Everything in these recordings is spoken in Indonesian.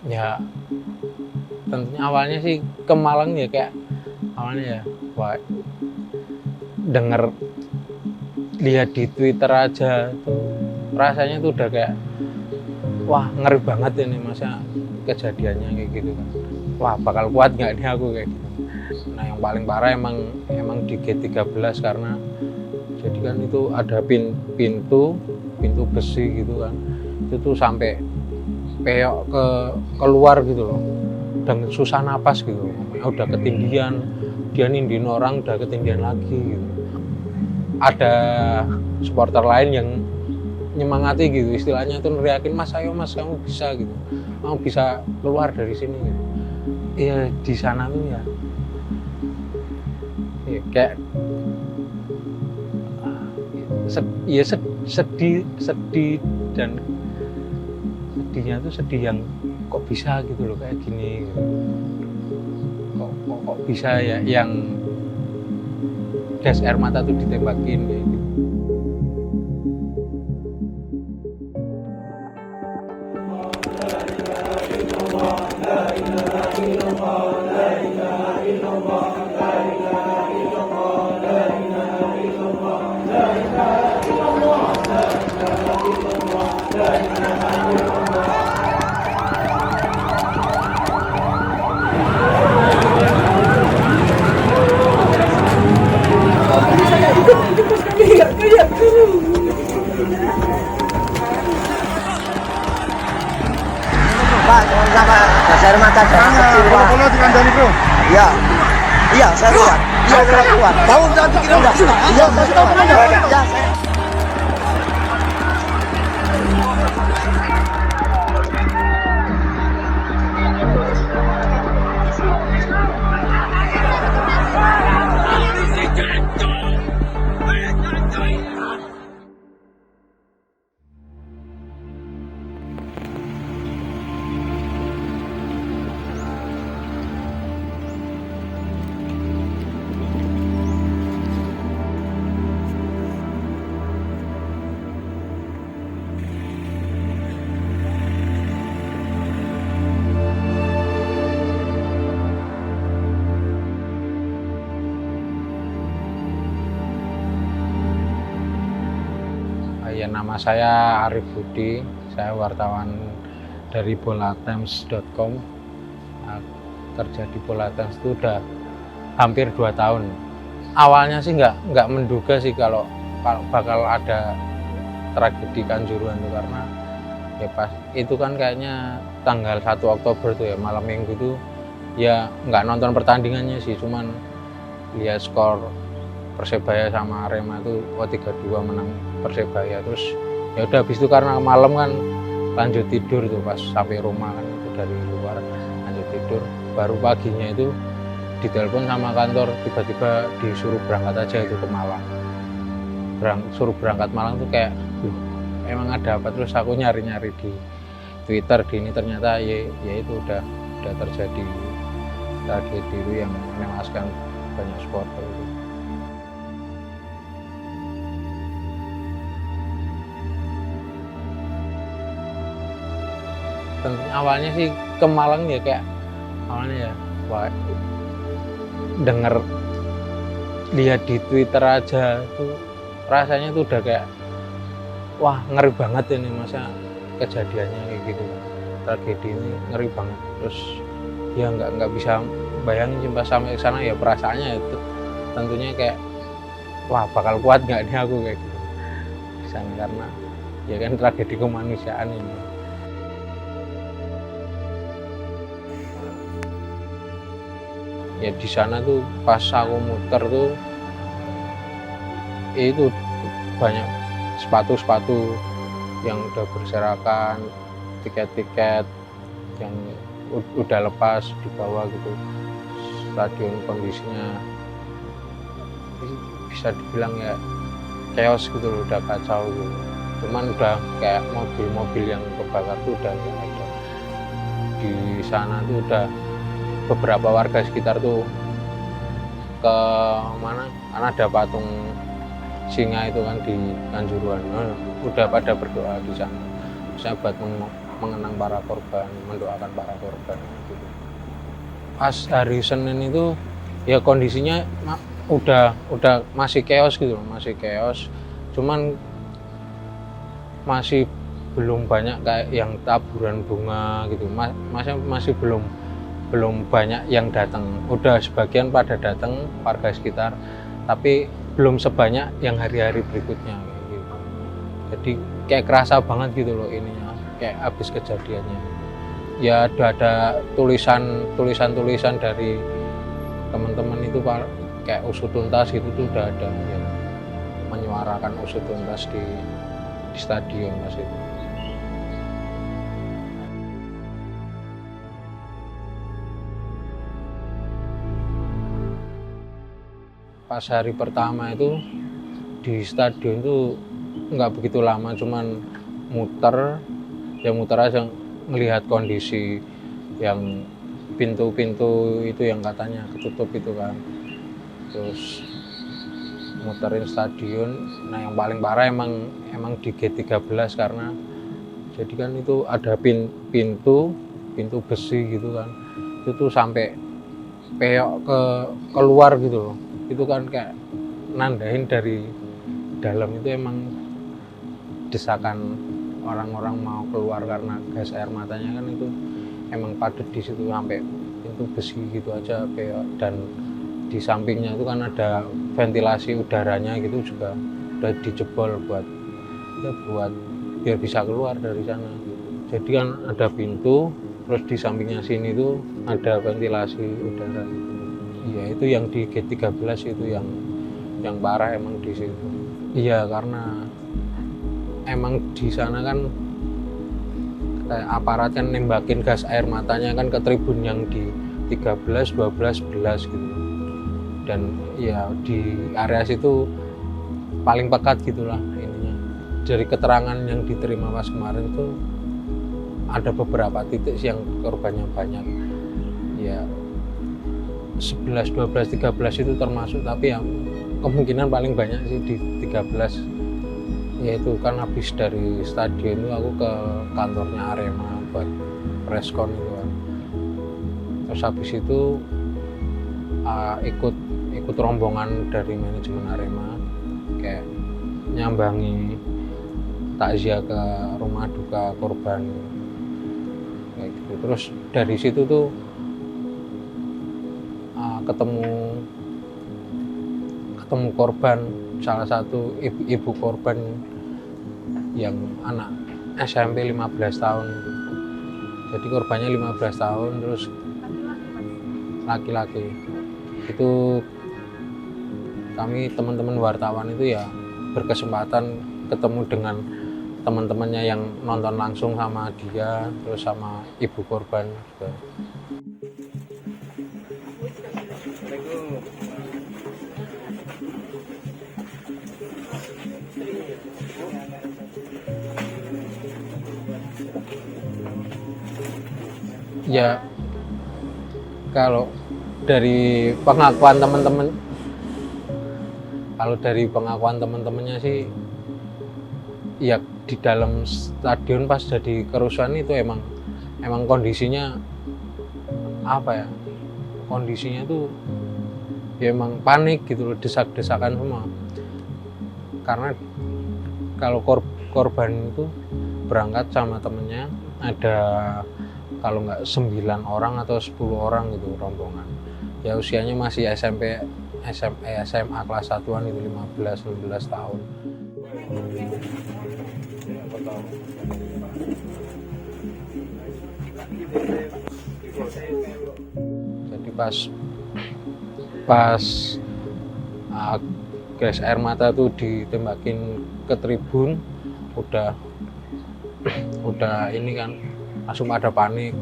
Ya tentunya awalnya sih ke Malang ya kayak awalnya ya wah denger lihat di Twitter aja tuh rasanya tuh udah kayak wah ngeri banget ini masa kejadiannya kayak gitu kan. Wah bakal kuat nggak nih aku kayak gitu. Nah yang paling parah emang di G13 karena jadi kan itu ada pintu besi gitu kan. Itu tuh sampai peyok keluar gitu loh. Dan susah napas gitu. Udah ketindihan, dia nindihin orang udah ketindihan lagi gitu. Ada supporter lain yang nyemangati gitu, istilahnya tuh neriakin, "Mas ayo Mas, kamu bisa gitu. Kamu bisa keluar dari sini gitu." Ya di sana tuh ya kayak sedih dan sedihnya tuh sedih yang kok bisa gitu loh kayak gini gitu. Kok bisa ya yang gas air mata tuh ditembakin kayak gitu. Pak, sama gas air mata dari kecil, Pak. Kalau dikandani, Bro. Iya. Iya, saya kuat. Iya, saya kuat. Tahu jangan dikira Iya, iya, saya kuat. Iya, saya. Ya, nama saya Arif Budi, saya wartawan dari bolatimes.com. Nah, kerja di Bolatimes itu udah hampir 2 tahun. Awalnya sih nggak menduga sih kalau bakal ada tragedi Kanjuruhan itu karena ya pas itu kan kayaknya tanggal 1 Oktober tuh ya malam minggu tuh ya nggak nonton pertandingannya sih, cuman lihat skor Persebaya sama Arema itu 3-2 menang Persebaya. Terus ya udah habis itu karena malam kan lanjut tidur tuh pas sampai rumah kan itu dari luar lanjut tidur, baru paginya itu ditelepon sama kantor tiba-tiba disuruh berangkat aja itu ke Malang. Suruh berangkat Malang tuh kayak emang ada apa, terus aku nyari-nyari di Twitter di ini ternyata ya itu udah terjadi tragedi itu yang menewaskan banyak supporter itu. Tentunya awalnya sih ke Malang ya kayak awalnya ya wah denger lihat di Twitter aja tuh rasanya tuh udah kayak wah ngeri banget ini masa kejadiannya kayak gitu, tragedi ini ngeri banget. Terus ya nggak bisa bayangin pas sampai ke sana ya perasaannya itu tentunya kayak wah bakal kuat nggak nih aku kayak gitu di sana karena ya kan tragedi kemanusiaan ini. Ya di sana tuh pas aku muter tuh itu banyak sepatu-sepatu yang udah berserakan, tiket-tiket yang udah lepas di bawah gitu. Stadion kondisinya bisa dibilang ya chaos gitu loh, udah kacau gitu. Cuman udah kayak mobil-mobil yang kebakar tuh udah nggak ada. Di sana tuh udah beberapa warga sekitar tuh ke mana karena ada patung singa itu kan di Kanjuruhan, udah pada berdoa di sana. Saya buat mengenang para korban, mendoakan para korban gitu. Pas hari Senin itu ya kondisinya udah masih chaos gitu loh, masih chaos. Cuman masih belum banyak kayak yang taburan bunga gitu. Masih belum banyak yang datang. Udah sebagian pada datang warga sekitar, tapi belum sebanyak yang hari-hari berikutnya kayak gitu. Jadi kayak kerasa banget gitu loh ininya, kayak habis kejadiannya. Ya ada tulisan dari teman-teman itu kayak usut tuntas gitu tuh udah ada ya, menyuarakan usut tuntas di stadion pas itu. Pas hari pertama itu di stadion itu nggak begitu lama, cuman muter aja ngelihat kondisi yang pintu-pintu itu yang katanya ketutup itu kan, terus muterin stadion. Nah yang paling parah emang di G13 karena jadi kan itu ada pintu besi gitu kan, itu tuh sampai peyok keluar gitu loh. Itu kan kayak nandain dari dalam itu emang desakan orang-orang mau keluar karena gas air matanya kan, itu emang padat di situ sampai pintu besi gitu aja peyok. Dan di sampingnya itu kan ada ventilasi udaranya gitu juga udah dijebol buat biar bisa keluar dari sana. Jadi kan ada pintu, terus di sampingnya sini tuh ada ventilasi udara. Iya itu yang di G13 itu yang parah emang di situ. Iya karena emang di sana kan kayak aparat kan nembakin gas air matanya kan ke tribun yang di 13, 12, 11 gitu. Dan ya di area situ paling pekat gitulah ininya. Dari keterangan yang diterima pas kemarin tuh ada beberapa titik yang korbannya banyak. Ya 11, 12, 13 itu termasuk, tapi yang kemungkinan paling banyak sih di 13. Yaitu kan habis dari stadion itu aku ke kantornya Arema buat preskon itu kan. Terus habis itu ikut rombongan dari manajemen Arema kayak nyambangi takziah ke rumah duka korban kayak gitu. Terus dari situ tuh ketemu korban, salah satu ibu korban yang anak SMP 15 tahun. Jadi korbannya 15 tahun, terus laki-laki. Itu kami teman-teman wartawan itu ya berkesempatan ketemu dengan teman-temannya yang nonton langsung sama dia, terus sama ibu korban juga. Ya kalau dari pengakuan teman-temannya sih ya di dalam stadion pas jadi kerusuhan itu emang kondisinya apa ya, kondisinya tuh ya emang panik gitu loh, desak-desakan semua. Karena kalau korban itu berangkat sama temennya ada kalau nggak 9 orang atau 10 orang gitu rombongan. Ya usianya masih SMA kelas 1-an itu 15-16 tahun. Jadi pas gas air mata tuh ditembakin ke tribun, udah ini kan langsung ada panik.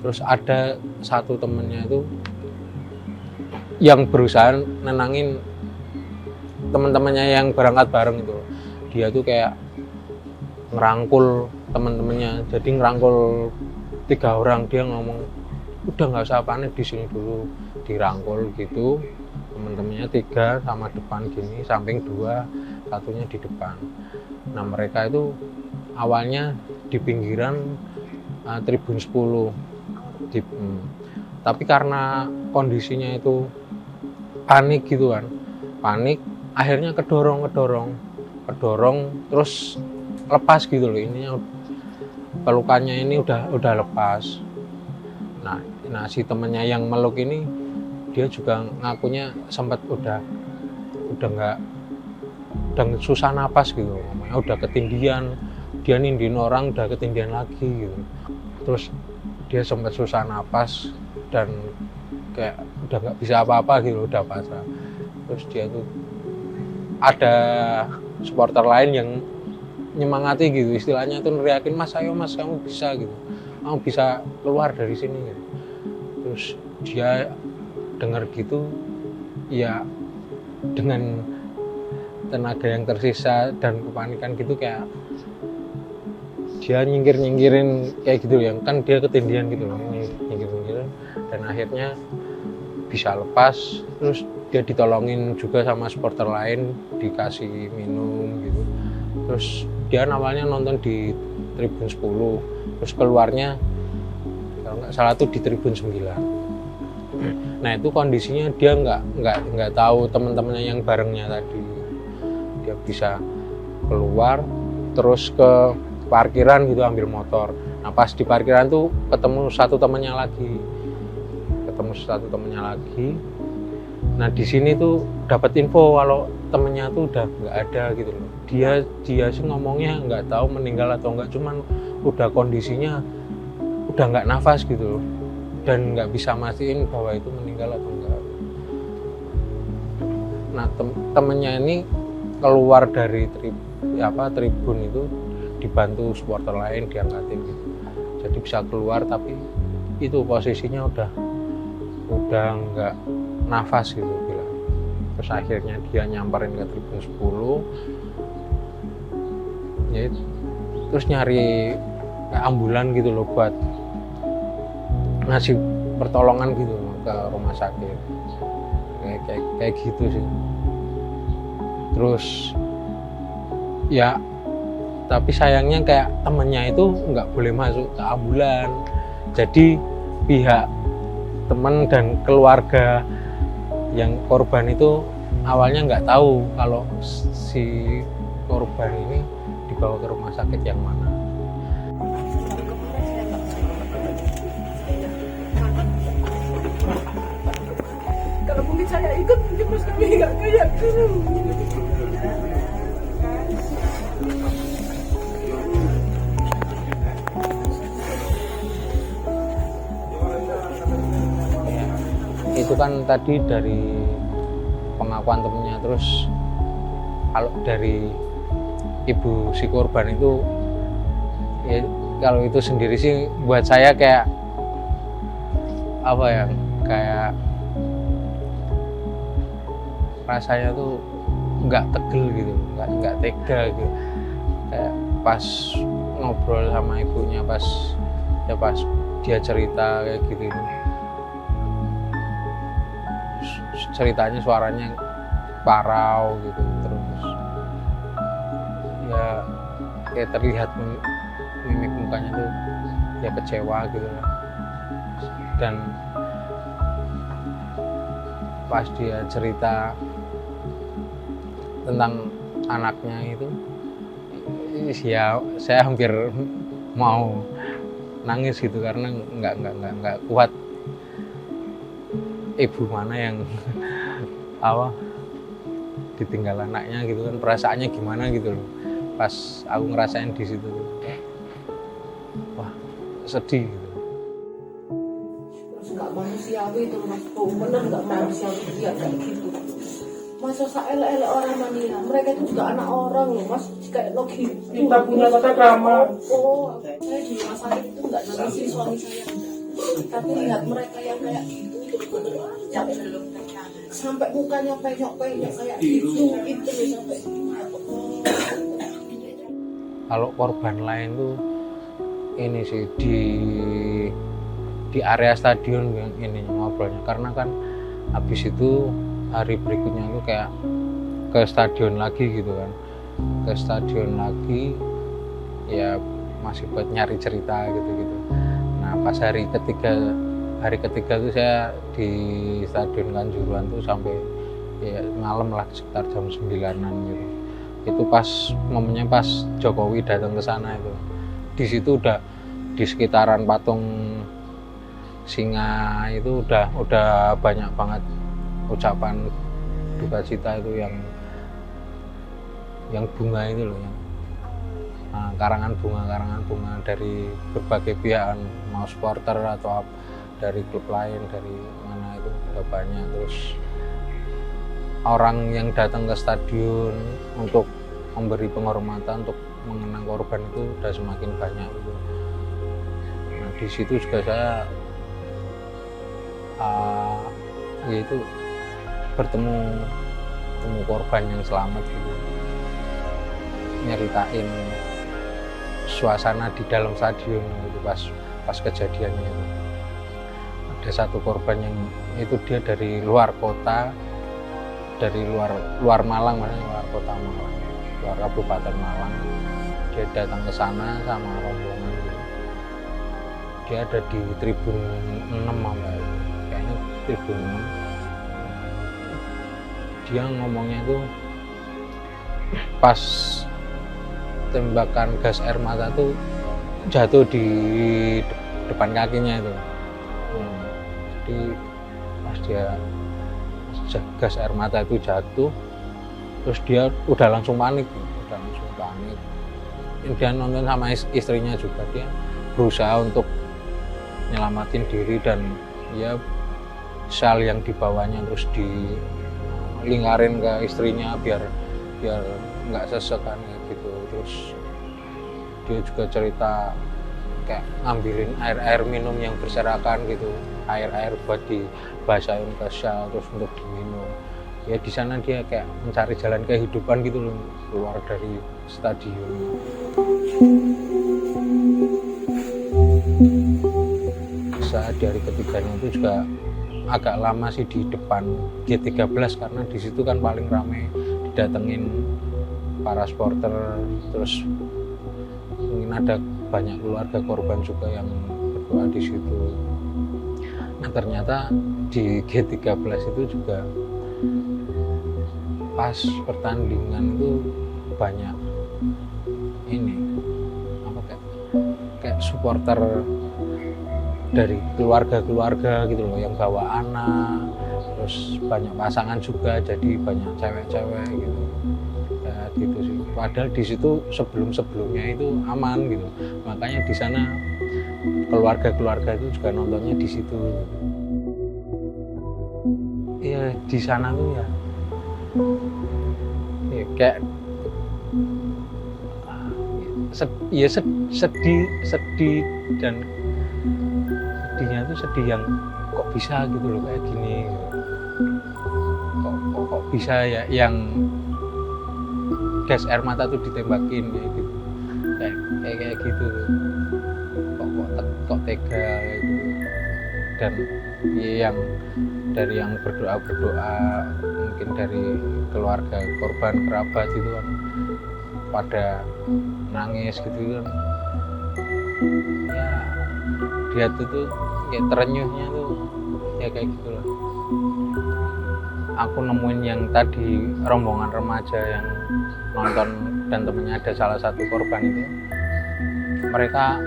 Terus ada satu temennya itu yang berusaha nenangin teman-temannya yang berangkat bareng itu. Dia tuh kayak ngerangkul teman-temannya, jadi ngerangkul 3 orang. Dia ngomong udah nggak usah panik, di sini dulu, dirangkul gitu. Teman-temannya 3 sama depan gini, samping 2, satunya di depan. Nah mereka itu awalnya di pinggiran Tribun 10 tapi karena kondisinya itu panik gitu kan, akhirnya kedorong terus lepas gitu loh, ininya pelukannya ini udah lepas. Nah si temennya yang meluk ini dia juga ngakunya sempat udah susah napas gitu, namanya udah ketindihan, dia nindihin orang udah ketindihan lagi gitu. Terus dia sempat susah napas dan kayak udah nggak bisa apa-apa gitu, udah pasrah. Terus dia tuh ada supporter lain yang nyemangati gitu, istilahnya tuh neriakin, mas ayo mas, kamu bisa gitu, kamu bisa keluar dari sini gitu. Terus dia dengar gitu ya, dengan tenaga yang tersisa dan kepanikan gitu, kayak dia nyingkirin kayak gitu ya, kan dia ketindihan gitu loh, nyingkirin dan akhirnya bisa lepas. Terus dia ditolongin juga sama supporter lain, dikasih minum gitu. Terus dia awalnya nonton di Tribun 10, terus keluarnya kalau nggak salah tuh di Tribun 9. Nah itu kondisinya dia nggak tahu teman-temannya yang barengnya tadi. Dia bisa keluar terus ke parkiran gitu, ambil motor. Nah pas di parkiran tuh ketemu satu temannya lagi. Nah di sini tuh dapat info kalau temennya tuh udah nggak ada gitu loh. Dia sih ngomongnya nggak tahu meninggal atau enggak, cuman udah kondisinya udah nggak nafas gitu loh, dan nggak bisa mastiin bahwa itu meninggal atau enggak. Nah temennya ini keluar dari tribun itu dibantu supporter lain, diangkatin gitu, jadi bisa keluar, tapi itu posisinya udah nggak nafas gitu bilang. Terus akhirnya dia nyamperin ke Tribun 10 ya, terus nyari ambulan gitu loh buat ngasih pertolongan gitu ke rumah sakit, kayak gitu sih. Terus ya tapi sayangnya kayak temennya itu nggak boleh masuk ke ambulan, jadi pihak teman dan keluarga yang korban itu awalnya nggak tahu kalau si korban ini dibawa ke rumah sakit yang mana. Kalau mungkin saya ikut, mungkin terus kami nggak kayak dulu. Itu kan tadi dari pengakuan temennya. Terus kalau dari ibu si korban itu ya, kalau itu sendiri sih buat saya kayak apa ya, kayak rasanya tuh nggak tegel gitu, nggak tega gitu. Kayak pas ngobrol sama ibunya, pas dia cerita kayak gitu, ceritanya suaranya parau gitu, terus ya kayak terlihat mimik mukanya tuh ya kecewa gitu lah. Dan pas dia cerita tentang anaknya itu ya, saya hampir mau nangis gitu, karena nggak kuat ibu mana yang ditinggal anaknya gitu kan, perasaannya gimana gitu loh. Pas aku ngerasain di situ, wah sedih gitu. Terus nggak manusiawi itu mas, bener nggak manusiawi dia kayak gitu. Masa elek-elek orang Manila, mereka itu juga anak orang loh mas, kayak lo gitu. Kita punya tata krama. Saya di rumah sakit itu nggak nangisin suami saya, tapi lihat mereka yang kayak gitu itu bener sampai mukanya penyok-penyok kayak gitu sampai. Kalau korban lain tuh ini sih di area stadion yang ini ngobrolnya, karena kan habis itu hari berikutnya itu kayak ke stadion lagi gitu kan, ke stadion lagi ya masih buat nyari cerita gitu-gitu. Nah pas hari ketiga tuh saya di Stadion Kanjuruhan tuh sampai ya malam lah, sekitar jam 9-an gitu. Itu pas momennya pas Jokowi datang ke sana itu. Di situ udah di sekitaran patung singa itu udah banyak banget ucapan duka cita itu yang bunga itu loh, yang karangan bunga dari berbagai pihak, mau supporter atau dari klub lain, dari mana itu udah banyak. Terus orang yang datang ke stadion untuk memberi penghormatan, untuk mengenang korban itu udah semakin banyak gitu. Nah di situ juga saya yaitu bertemu korban yang selamat gitu, nyeritain suasana di dalam stadion gitu pas kejadiannya itu. Ada satu korban yang itu dia dari luar kota, dari luar Malang, maksudnya luar kota Malang, luar Kabupaten Malang. Dia datang ke sana sama rombongan gitu. Dia ada di tribun 6 kayaknya tribun 6. Dia ngomongnya itu pas tembakan gas air mata tuh jatuh di depan kakinya itu. Jadi pas dia gas air mata itu jatuh, terus dia udah langsung panik. Dia nonton sama istrinya juga, dia berusaha untuk nyelamatin diri dan ya sel yang dibawanya terus dilingkarin ke istrinya biar nggak sesek kan gitu. Terus dia juga cerita kayak ngambilin air minum yang berserakan gitu, air buat dibasahin ke sel terus untuk diminum. Ya di sana dia kayak mencari jalan kehidupan gitu loh, keluar dari stadion. Saat di hari ketiganya itu juga agak lama sih di depan G13 karena di situ kan paling ramai didatengin para supporter, terus mungkin ada banyak keluarga korban juga yang berdoa di situ. Nah ternyata di G13 itu juga pas pertandingan itu banyak ini kayak supporter dari keluarga gitu loh yang bawa anak, terus banyak pasangan juga, jadi banyak cewek-cewek gitu ya gitu sih. Padahal di situ sebelumnya itu aman gitu, makanya di sana keluarga itu juga nontonnya di situ. Ya di sana tuh ya kayak sedih dan sedihnya tuh sedih yang kok bisa gitu loh kayak gini, kok bisa ya yang gas air mata tuh ditembakin kayak gitu, kayak gitu kok tega kayak gitu. Dan yang dari yang berdoa mungkin dari keluarga korban, kerabat itu kan pada nangis gitu kan ya, dia tuh kayak terenyuhnya tuh ya kayak gitu lah. Aku nemuin yang tadi rombongan remaja yang nonton dan temennya ada salah satu korban itu, mereka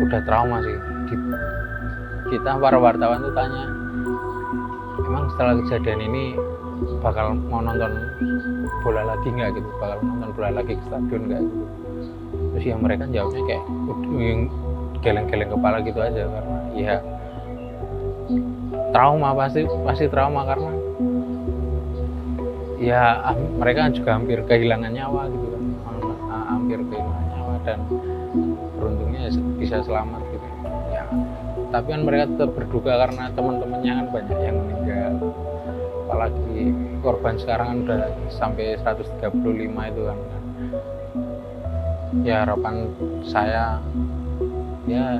udah trauma sih. Kita para wartawan tuh tanya, emang setelah kejadian ini bakal mau nonton bola lagi nggak gitu, bakal nonton bola lagi ke stadion nggak gitu. Terus ya mereka jawabnya kayak geleng-geleng kepala gitu aja, karena ya trauma, pasti trauma karena ya mereka juga hampir kehilangan nyawa gitu kan, hampir kehilangan nyawa dan beruntungnya bisa selamat gitu ya. Tapi kan mereka tetap berduka karena teman-temannya kan banyak yang meninggal, apalagi korban sekarang kan udah sampai 135 itu kan. Ya harapan saya ya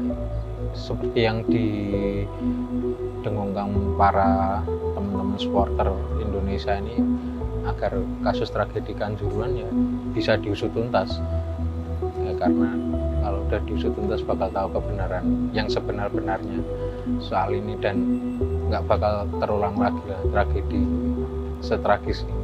seperti yang didengungkan para teman-teman supporter Indonesia ini, agar kasus tragedi Kanjuruhan ya bisa diusut tuntas ya, karena kalau udah diusut tuntas bakal tahu kebenaran yang sebenar-benarnya soal ini, dan nggak bakal terulang lagi lah tragedi setragis ini.